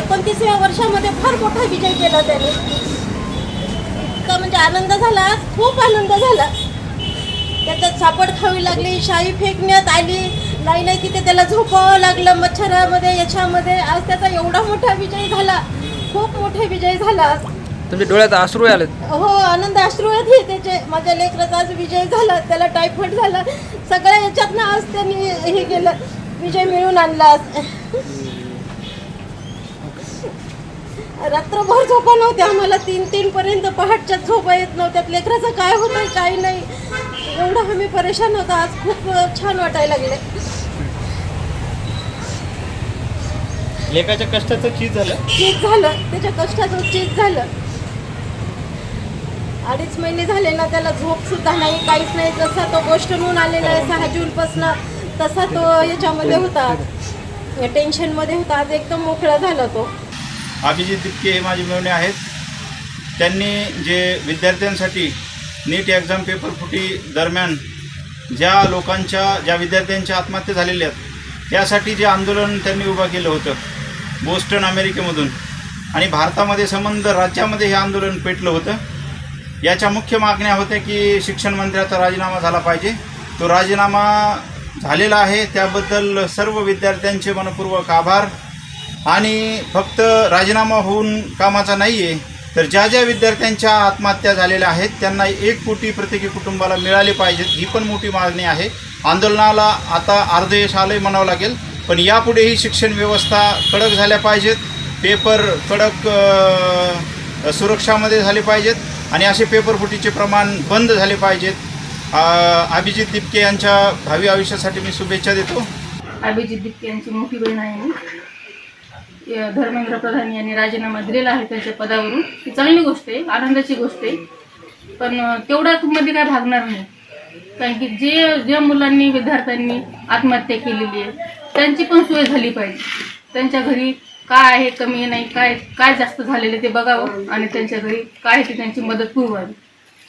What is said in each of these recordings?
29व्या वर्षामध्ये फार मोठा विजय केला त्याने. इतका म्हणजे आनंद झाला, खूप आनंद झाला. त्याच्यात सापड खावी लागली, शाई फेकण्यात आली, नाही तिथे त्याला झोपावं लागलं मच्छरामध्ये याच्यामध्ये. आज त्याचा एवढा मोठा विजय झाला, खूप मोठा विजय झाला. तुमच्या डोळ्यात अश्रू आले? हो, आनंद अश्रू आहेत त्याचे. माझ्या लेकराचा आज विजय झाला, त्याला टायफॉइड झाला, सगळ्या याच्यातनं आज त्यांनी हे केलं, विजय मिळवून आणला. रात्रभर झोपा नव्हत्या आम्हाला, 3 पर्यंत पहाटच्या झोपा येत नव्हत्या. लेकराचं काय होतं काही नाही, एवढं आम्ही परेशान होतो. आज खूप छान वाटायला लागले. लेकाच्या कष्टाचं चीज झालं, त्याच्या कष्टाचं चीज झालं. 2.5 महिने झाले ना, त्याला झोप सुद्धा नाही, काहीच नाही. जसा तो गोष्टहून आलेला आहे 6 जूनपासून, तसा तो याच्यामध्ये होता, टेन्शनमध्ये होता. आज एकदम मोकळा झाला तो. अभिजित दिपके हे माझे मेहुणे आहेत. त्यांनी जे विद्यार्थ्यांसाठी नीट एक्झाम पेपर फुटी दरम्यान ज्या विद्यार्थ्यांच्या आत्महत्या झालेल्या आहेत, त्यासाठी जे आंदोलन त्यांनी उभं केलं होतं बोस्टन अमेरिकेमधून, आणि भारतामध्ये संबंध राज्यामध्ये हे आंदोलन पेटलं होतं. याच्या मुख्य मागण्या होत्या की शिक्षण मंत्र्याचा राजीनामा झाला पाहिजे. तो राजीनामा झालेला आहे, त्याबद्दल सर्व विद्यार्थ्यांचे मनपूर्वक आभार. आणि फक्त राजीनामा होऊन कामाचा नाही आहे, तर ज्या विद्यार्थ्यांच्या आत्महत्या झालेल्या आहेत त्यांना 1 कोटी प्रत्येकी कुटुंबाला मिळाले पाहिजेत, ही पण मोठी मागणी आहे. आंदोलनाला आता अर्धयश आलंय म्हणावं लागेल, पण यापुढेही शिक्षण व्यवस्था कडक झाल्या पाहिजेत, पेपर कडक सुरक्षामध्ये झाले पाहिजेत, आणि असे पेपर फुटीचे प्रमाण बंद झाले पाहिजेत. अभिजित दिपके यांच्या भावी आयुष्यासाठी मी शुभेच्छा देतो. अभिजित दिपके यांची मोठी बहीण आहे मी. धर्मेंद्र प्रधान यांनी राजीनामा दिलेला आहे त्यांच्या पदावरून. ही चांगली गोष्ट आहे, आनंदाची गोष्ट आहे, पण तेवढ्यामध्ये काय भागणार नाही. कारण की ज्या मुलांनी विद्यार्थ्यांनी आत्महत्या केलेली आहे त्यांची पण सोय झाली पाहिजे. त्यांच्या घरी काय आहे, कमी नाही, काय जास्त झालेले ते बघावं, आणि त्यांच्या घरी काय आहे ते त्यांची मदत पुरवावी,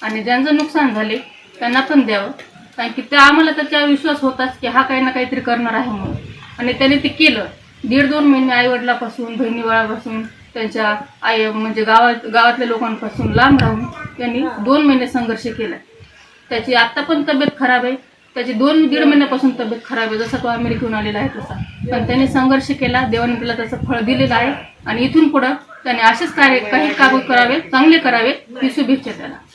आणि ज्यांचं नुकसान झाले त्यांना पण द्यावं. कारण की त्या आम्हाला त्याच्यावर विश्वास होताच की हा काही ना काहीतरी करणार आहे म्हणून, आणि त्याने ते केलं. 1.5-2 महिने आईवडिलापासून, बहिणीबाळापासून, त्यांच्या म्हणजे गावातल्या लोकांपासून लांब राहून त्यांनी 2 महिने संघर्ष केला. त्याची आत्ता पण तब्येत खराब आहे, त्याची 2-1.5 महिन्यापासून तब्येत खराब आहे, जसा तो अमेरिकेहून आलेला आहे तसा. पण त्यांनी संघर्ष केला, देवाने त्याला त्याचं फळ दिलेलं आहे, आणि इथून पुढं त्याने असेच काही काम करावे, चांगले करावे, ही शुभेच्छा त्याला.